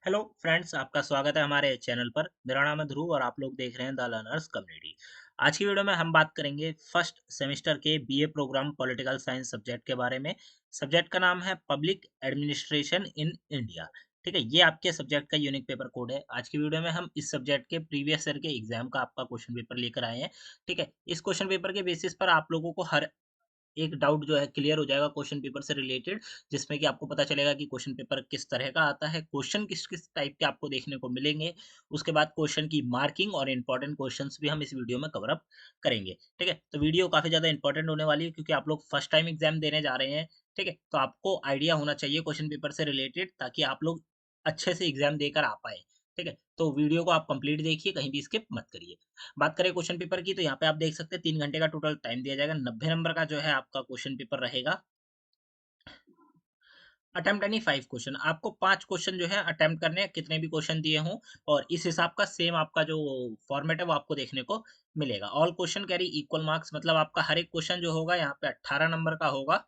Hello friends, आपका स्वागत है हमारे चैनल पर। मेरा नाम है ध्रुव और आप लोग देख रहे हैं द लर्नर्स कम्युनिटी। आज की वीडियो में हम बात करेंगे फर्स्ट सेमेस्टर के BA program political science subject के बारे में। सब्जेक्ट का नाम है पब्लिक एडमिनिस्ट्रेशन इन इंडिया। ठीक है, ये आपके सब्जेक्ट का यूनिक पेपर कोड है। आज की वीडियो में हम इस सब्जेक्ट के प्रीवियस ईयर के एग्जाम का आपका क्वेश्चन पेपर लेकर आए हैं। ठीक है, इस क्वेश्चन पेपर के बेसिस पर आप लोगों को हर एक डाउट जो है क्लियर हो जाएगा क्वेश्चन पेपर से रिलेटेड, जिसमें कि आपको पता चलेगा कि क्वेश्चन पेपर किस तरह का आता है, क्वेश्चन किस-किस टाइप के आपको देखने को मिलेंगे। उसके बाद क्वेश्चन की मार्किंग और इम्पोर्टेंट क्वेश्चंस भी हम इस वीडियो में कवर अप करेंगे। ठीक है? तो वीडियो काफ़ी ज़्यादा इम्पोर्टेंट होने वाली है क्योंकि आप लोग फर्स्ट टाइम एग्ज़ाम देने जा रहे हैं। ठीक है? तो आपको आइडिया होना चाहिए क्वेश्चन पेपर से रिलेटेड, ताकि आप लोग अच्छे से एग्ज़ाम देकर आ पाएँ। ठीक है? तो वीडियो को आप कंप्लीट देखिए, कहीं भी स्किप मत करिए। बात करें क्वेश्चन पेपर की, तो यहाँ पे आप देख सकते हैं 3 घंटे का टोटल टाइम दिया जाएगा। 90 नंबर का जो है आपका क्वेश्चन पेपर रहेगा। अटेम्प्ट एनी 5 क्वेश्चन, आपको 5 क्वेश्चन जो है अटेम्प्ट करने हैं, कितने भी क्वेश्चन दिए हों, और इस हिसाब का सेम आपका जो फॉर्मेट है वो आपको देखने को मिलेगा। All question carry equal marks, मतलब आपका हर एक क्वेश्चन जो होगा यहाँ पे 18 नंबर का होगा।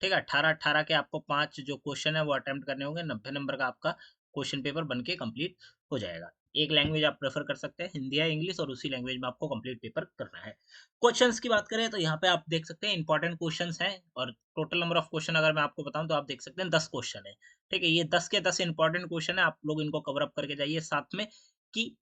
ठीक है, 18-18 के आपको 5 जो क्वेश्चन है वो अटेम्प्ट करने होंगे। 90 नंबर का आपका क्वेश्चन पेपर बन के कंप्लीट हो जाएगा। एक लैंग्वेज आप प्रेफर कर सकते हैं, हिंदी या इंग्लिश, और उसी लैंग्वेज में आपको कंप्लीट पेपर करना है। क्वेश्चंस की बात करें तो यहाँ पे आप देख सकते हैं इंपॉर्टेंट क्वेश्चंस हैं, और टोटल नंबर ऑफ क्वेश्चन अगर मैं आपको बताऊं तो आप देख सकते हैं 10 क्वेश्चन है। ठीक है, ये 10 के 10 इंपॉर्टेंट क्वेश्चन है, आप लोग इनको कवर अप करके जाइए। साथ में कि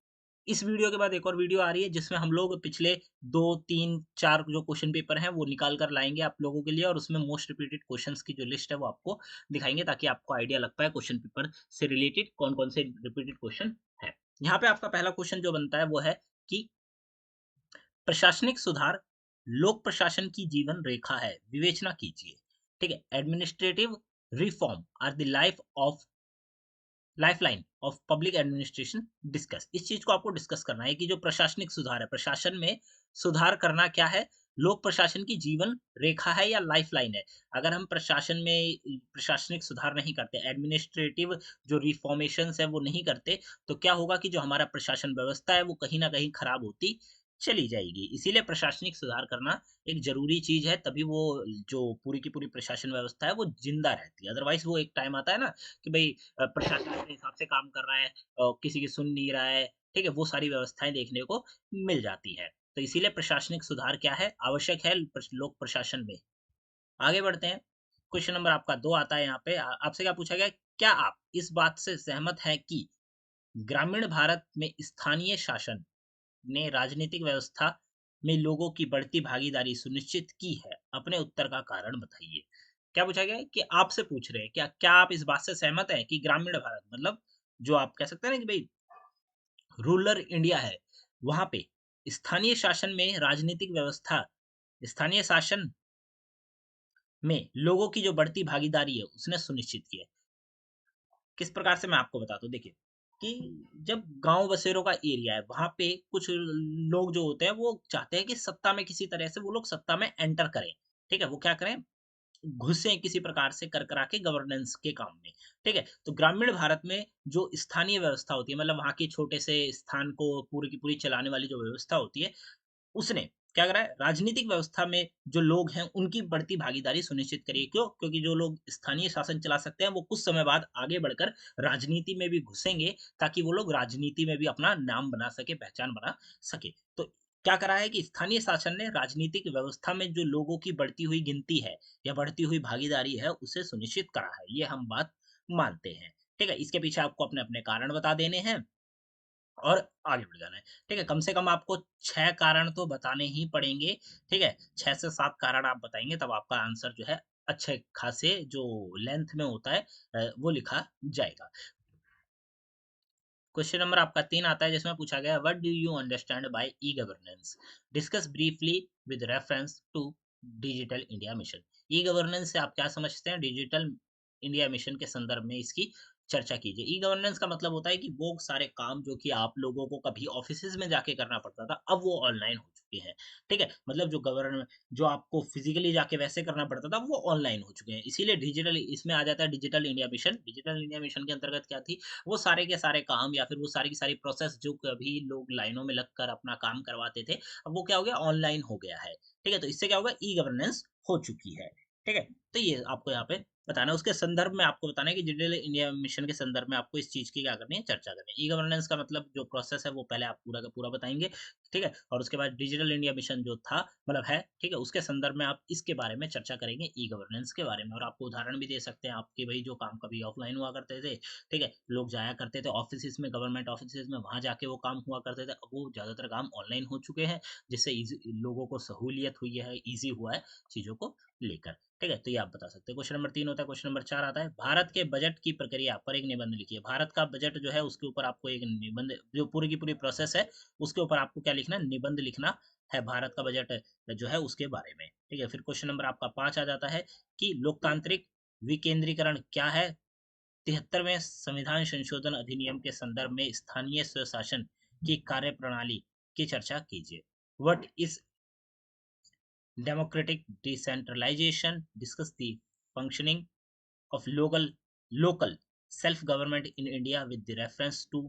इस वीडियो के बाद एक और वीडियो आ रही है जिसमें हम लोग पिछले 2, 3, 4 जो क्वेश्चन पेपर हैं वो निकाल कर लाएंगे आप लोगों के लिए, और उसमें मोस्ट रिपीटेड क्वेश्चंस की जो लिस्ट है वो आपको दिखाएंगे, ताकि आपको आइडिया लग पाए क्वेश्चन पेपर से रिलेटेड कौन-कौन से रिपीटेड क्वेश्चन है। यहाँ पे आपका पहला क्वेश्चन जो बनता है वो है कि प्रशासनिक सुधार लोक प्रशासन की जीवन रेखा है, विवेचना कीजिए। ठीक है, administrative reform are the lifeline of public administration discuss. इस चीज को आपको डिस्कस करना है कि जो प्रशासनिक सुधार है, प्रशासन में सुधार करना क्या है, लोक प्रशासन की जीवन रेखा है या लाइफलाइन है। अगर हम प्रशासन में प्रशासनिक सुधार नहीं करते, एडमिनिस्ट्रेटिव जो रिफॉर्मेशंस है वो नहीं करते, तो क्या होगा कि जो हमारा प्रशासन व्यवस्था है वो कहीं ना कहीं खराब होती चली जाएगी। इसीलिए प्रशासनिक सुधार करना एक ज़रूरी चीज़ है, तभी वो जो पूरी की पूरी प्रशासन व्यवस्था है वो ज़िंदा रहती है। अदरवाइज़ वो एक टाइम आता है ना कि भई प्रशासन अपने हिसाब से काम कर रहा है, किसी की सुन नहीं रहा है, ठीक है? वो सारी व्यवस्थाएँ देखने को मिल जाती हैं। तो इसीलिए प्रशासनिक सुधार क्या है? आवश्यक है लोक प्रशासन में। आगे बढ़ते हैं। क्वेश्चन नंबर आपका 2 आता है यहाँ पे। आपसे क्या पूछा गया है? क्या आप इस बात से सहमत हैं कि ग्रामीण भारत में स्थानीय शासन ने राजनीतिक व्यवस्था में लोगों की बढ़ती भागीदारी सुनिश्चित की है? अपने उत्तर का कारण बताइए। क्या पूछा गया है कि आपसे पूछ रहे हैं, क्या क्या आप इस बात से सहमत हैं कि ग्रामीण भारत, मतलब जो आप कह सकते हैं ना कि भई रूरल इंडिया है, वहाँ पे स्थानीय शासन में राजनीतिक व्यवस्था, स्थानीय शासन में लोगों की जो बढ़ती भागीदारी है, उसने सुनिश्चित की है। किस प्रकार से मैं आपको बताता हूँ, देखिए कि जब गांव बसेरों का एरिया है, वहां पे कुछ लोग जो होते हैं वो चाहते हैं कि सत्ता में किसी तरह से वो लोग सत्ता में एंटर करें। ठीक है, वो क्या करें, घुसे किसी प्रकार से कर करा के गवर्नेंस के काम में। ठीक है, तो ग्रामीण भारत में जो स्थानीय व्यवस्था होती है, मतलब वहाँ के छोटे से स्थान को पूरी की पूरी चलाने वाली जो व्यवस्था होती है, उसने क्या करा है, राजनीतिक व्यवस्था में जो लोग हैं उनकी बढ़ती भागीदारी सुनिश्चित करी है। क्यों? क्योंकि जो लोग स्थानीय शासन चला सकते हैं वो कुछ समय बाद आगे बढ़कर राजनीति में भी घुसेंगे, ताकि वो लोग राजनीति में भी अपना नाम बना सके, पहचान बना सके। तो क्या करा है कि स्थानीय शासन ने राजनीतिक व्यवस्था में जो लोगों की बढ़ती हुई गिनती है या बढ़ती हुई भागीदारी है, उसे सुनिश्चित करा है। ये हम बात मानते हैं। ठीक है, इसके पीछे आपको अपने अपने कारण बता देने हैं और आगे बढ़ जाना है। ठीक है? कम से कम आपको 6 कारण तो बताने ही पड़ेंगे। ठीक है? 6 से 7 कारण आप बताएँगे, तब आपका आंसर जो है अच्छे खासे जो लेंथ में होता है वो लिखा जाएगा। क्वेश्चन नंबर आपका 3 आता है जिसमें पूछा गया है, what do you understand by e-governance? Discuss briefly with reference to digital India mission. E-governance से आप क्या समझते हैं? डिजिटल इंडिया मिशन के संदर्भ में इसकी चर्चा कीजिए। ई-गवर्नेंस का मतलब होता है कि वो सारे काम जो कि आप लोगों को कभी ऑफिसेज़ में जाके करना पड़ता था, अब वो ऑनलाइन हो चुके हैं। ठीक है? मतलब जो आपको फिजिकली जाके वैसे करना पड़ता था, वो ऑनलाइन हो चुके हैं। इसीलिए डिजिटल इसमें आ जाता है digital India mission. Digital India mission के अंतर्गत क्या थी, वो सारे के सारे काम या फिर वो सारी की सारी प्रोसेस जो कभी लोग लाइनों में लगकर अपना काम करवाते थे, अब वो क्या हो गया, ऑनलाइन हो गया है। ठीक है, तो इससे क्या होगा, ई गवर्नेंस हो चुकी है। ठीक है, तो ये आपको यहाँ पे बताना है, उसके संदर्भ में आपको बताना है कि डिजिटल इंडिया मिशन के संदर्भ में आपको इस चीज़ की क्या करनी है, चर्चा करनी है। ई-गवर्नेंस का मतलब जो प्रोसेस है वो पहले आप पूरा का पूरा बताएँगे, ठीक है? और उसके बाद डिजिटल इंडिया मिशन जो था मतलब है, ठीक है? उसके संदर्भ में आप इसके बारे में चर्चा करेंगे, ई-गवर्नेंस के बारे में और आपको उदाहरण भी दे सकते हैं आपके भई जो काम कभी ऑफ़लाइन हुआ करते थे, ठीक है? लोग जाया करते थे ऑफ़िसेज़ में, गवर्नमेंट ऑफ़िसेज़ में, वहाँ जाके वो काम हुआ करते थे। अब वो ज़्यादातर काम ऑनलाइन हो चुके हैं, जिससे ईज़ी लोगों को सहूलियत हुई है, ईज़ी हुआ है चीज़ों को लेकर। ठीक है? तो ये आप बता सकते हैं। क्वेश्चन नंबर 3 होता है, क्वेश्चन नंबर 4 आता है, भारत के बजट की प्रक्रिया पर एक निबंध लिखिए। भारत का बजट जो है उसके ऊपर आपको एक निबंध जो पूरी की पूरी प्रोसेस है, उसके ऊपर आपको क्या लिखना है? निबंध लिखना है भारत का बजट जो है उसके बारे में। ठीक है? फिर क्वेश्चन नंबर आपका 5 आ जाता है कि लोकतांत्रिक विकेंद्रीकरण क्या है? 73वें संविधान संशोधन अधिनियम के संदर्भ में स्थानीय स्वशासन की कार्यप्रणाली की चर्चा कीजिए। What is democratic decentralization, discuss the functioning of local self government in India with the reference to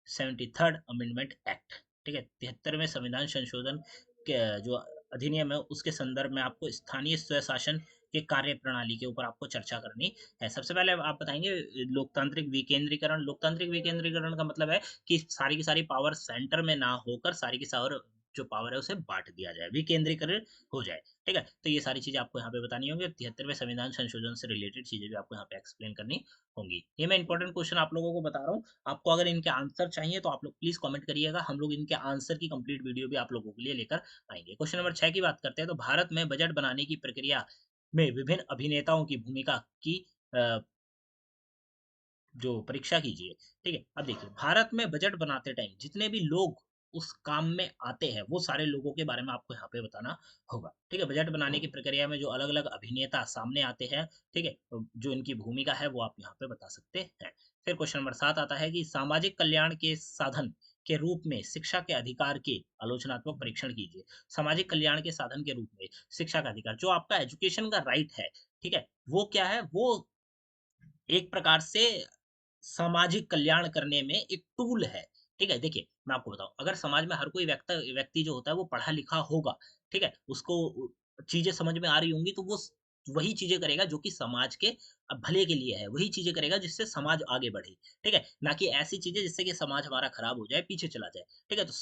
73rd amendment act. ठीक है, 73वें संविधान संशोधन के जो अधिनियम है उसके संदर्भ में आपको स्थानीय स्वशासन के कार्य प्रणाली के ऊपर आपको चर्चा करनी है। सबसे पहले आप बताएंगे लोकतांत्रिक विकेंद्रीकरण का मतलब है कि सारी की सारी पावर सेंटर में ना होकर सारी की सारी जो पावर है उसे बांट दिया जाए, विकेंद्रीकरण हो जाए। ठीक है, तो ये सारी चीजें आपको यहाँ पे बतानी होंगी। 73वें संविधान संशोधन से रिलेटेड चीजें भी आपको यहाँ पे एक्सप्लेन करनी होंगी। ये मैं इंपॉर्टेंट क्वेश्चन आप लोगों को बता रहा हूँ। आपको अगर इनके आंसर चाहिए तो आप लोग प्लीज कमेंट करिएगा, हम लोग इनके आंसर की कंप्लीट वीडियो भी आप लोगों के लिए लेकर आएंगे। क्वेश्चन नंबर 6 की बात करते हैं, तो भारत में बजट बनाने की प्रक्रिया में विभिन्न अभिनेताओं की भूमिका की अ, जो परीक्षा कीजिए। ठीक है, अब देखिए भारत में बजट बनाते टाइम जितने भी लोग उस काम में आते हैं वो सारे लोगों के बारे में आपको यहाँ पे बताना होगा। ठीक है, बजट बनाने की प्रक्रिया में जो अलग अलग अभिनेता सामने आते हैं, ठीक है, जो इनकी भूमिका है वो आप यहाँ पे बता सकते हैं। फिर क्वेश्चन नंबर 7 आता है कि सामाजिक कल्याण के साधन के रूप में शिक्षा के अधिकार के आलोचनात्मक परीक्षण कीजिए। सामाजिक कल्याण के साधन के रूप में शिक्षा का अधिकार जो आपका एजुकेशन का राइट है, ठीक है, वो क्या है, वो एक प्रकार से सामाजिक कल्याण करने में एक टूल है। ठीक है? देखिए, मैं आपको बताऊँ, अगर समाज में हर कोई व्यक्ति जो होता है वो पढ़ा-लिखा होगा, ठीक है? उसको चीज़ें समझ में आ रही होंगी तो वो वही चीज़ें करेगा जो कि समाज के भले के लिए है, वही चीज़ें करेगा जिससे समाज आगे बढ़े, ठीक है? ना कि ऐसी चीज़ें जिससे कि समाज हमारा खराब हो जाए, पीछे चला जाए, ठीक है? तो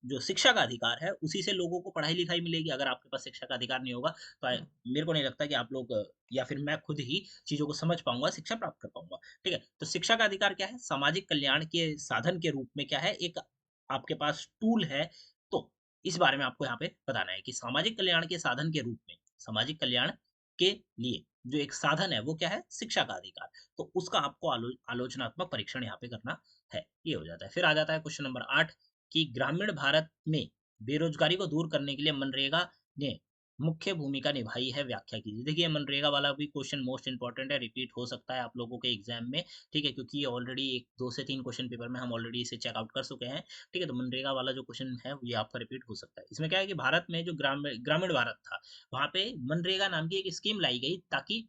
जो शिक्षा का अधिकार है, उसी से लोगों को पढ़ाई-लिखाई मिलेगी। अगर आपके पास शिक्षा का अधिकार नहीं होगा, तो मेरे को नहीं लगता कि आप लोग या फिर मैं खुद ही चीज़ों को समझ पाऊँगा, शिक्षा प्राप्त कर पाऊँगा। ठीक है? तो शिक्षा का अधिकार क्या है? सामाजिक कल्याण के साधन के रूप में क्या है? एक आपके पास टूल है। तो इस बारे में आपको यहाँ पे बताना है कि सामाजिक कल्याण के साधन के रूप में, सामाजिक कल्याण के लिए जो एक साधन है वो क्या है? शिक्षा का अधिकार। तो उसका आपको आलोचनात्मक परीक्षण यहाँ पे करना है। ये हो जाता है। फिर आ जाता है क्वेश्चन नंबर 8 कि ग्रामीण भारत में बेरोजगारी को दूर करने के लिए मनरेगा ने मुख्य भूमिका निभाई है, व्याख्या कीजिए। देखिए मनरेगा वाला भी क्वेश्चन मोस्ट इंपोर्टेंट है, रिपीट हो सकता है आप लोगों के एग्जाम में, ठीक है, क्योंकि ये ऑलरेडी एक 2 से 3 क्वेश्चन पेपर में हम ऑलरेडी इसे चेक आउट कर चुके हैं। ठीक है, तो मनरेगा वाला जो क्वेश्चन है ये आपका रिपीट हो सकता है। इसमें क्या है कि भारत में जो ग्रामीण ग्रामीण भारत था, वहाँ पे मनरेगा नाम की एक स्कीम लाई गई ताकि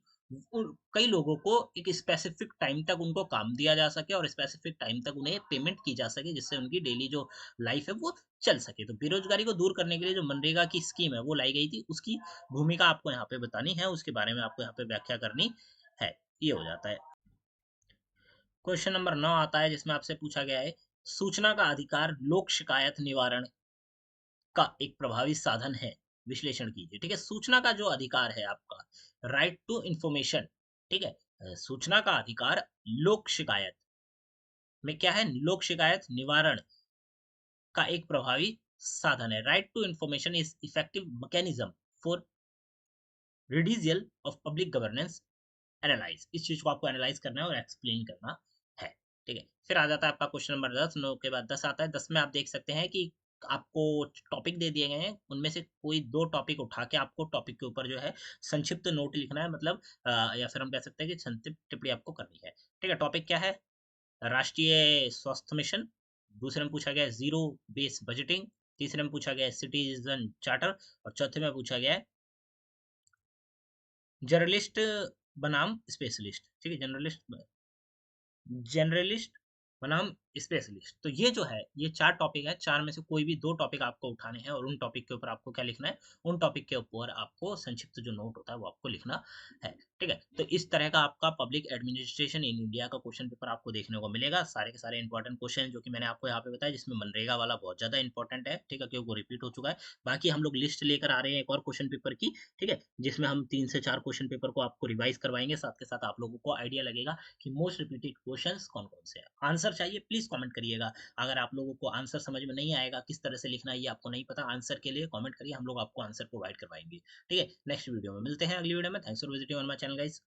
कई लोगों को एक स्पेसिफिक टाइम तक उनको काम दिया जा सके और स्पेसिफिक टाइम तक उन्हें पेमेंट की जा सके, जिससे उनकी डेली जो लाइफ है वो चल सके। तो बेरोजगारी को दूर करने के लिए जो मनरेगा की स्कीम है वो लाई गई थी, उसकी भूमिका आपको यहाँ पे बतानी है, उसके बारे में आपको यहाँ पे व्याख्या करनी है। ये हो जाता है। क्वेश्चन नंबर 9 आता है जिसमें आपसे पूछा गया है, सूचना का अधिकार लोक शिकायत निवारण का एक प्रभावी साधन है, विश्लेषण कीजिए। ठीक है, सूचना का जो अधिकार है आपका, राइट टू इंफॉर्मेशन, ठीक है, सूचना का अधिकार लोक शिकायत में क्या है, लोक शिकायत निवारण का एक प्रभावी साधन है। Right to information is effective mechanism for reducal of public governance analyse. इस चीज को आपको एनालाइज करना है और एक्सप्लेन करना है। ठीक है, फिर आ जाता है आपका क्वेश्चन नंबर 10। 9 के बाद 10 आता है। 10 में आप देख सकते हैं कि आपको टॉपिक दे दिए गए हैं, उनमें से कोई 2 टॉपिक उठा के आपको टॉपिक के ऊपर जो है संक्षिप्त नोट लिखना है, मतलब या फिर हम कह सकते हैं कि संक्षिप्त टिप्पणी आपको करनी है। ठीक है, टॉपिक क्या है? राष्ट्रीय स्वास्थ्य मिशन। दूसरे में पूछा गया है जीरो बेस बजटिंग। तीसरे में पूछा गया है सिटीजन चार्टर। और चौथे में पूछा गया है जर्नलिस्ट बनाम स्पेशलिस्ट। ठीक है, जर्नलिस्ट जर्नलिस्ट बनाम स्पेशलिस्ट। तो ये जो है, ये 4 टॉपिक है, 4 में से कोई भी 2 टॉपिक आपको उठाने हैं और उन टॉपिक के ऊपर आपको क्या लिखना है, उन टॉपिक के ऊपर आपको संक्षिप्त जो नोट होता है वो आपको लिखना है, ठीक है? तो इस तरह का आपका पब्लिक एडमिनिस्ट्रेशन इन इंडिया का क्वेश्चन पेपर आपको देखने को मिलेगा। सारे के सारे इंपॉर्टेंट क्वेश्चन जो कि मैंने आपको यहाँ पे बताया, जिसमें मनरेगा वाला बहुत ज़्यादा इंपॉर्टेंट है, ठीक है? क्योंकि वो रिपीट हो चुका है। बाकी हम लोग लिस्ट लेकर आ रहे हैं एक और क्वेश्चन पेपर की, ठीक है? जिसमें हम 3 से 4 क्वेश्चन पेपर को आपको रिवाइज़ करवाएँगे, साथ के साथ आप लोगों को आइडिया लगेगा कि मोस्ट रिपीटेड क्वेश्चंस कौन-कौन से हैं। आंसर चाहिए प्लीज़ कमेंट करिएगा। अगर आप लोगों को आंसर समझ में नहीं आएगा, किस तरह से लिखना है ये आपको नहीं पता, आंसर के लिए कमेंट करिए, हम लोग आपको आंसर प्रोवाइड करवाएँगे। ठीक है? नेक्स्ट वीडियो में मिलते हैं, अगली वीडियो में। Thanks for visiting on my channel guys.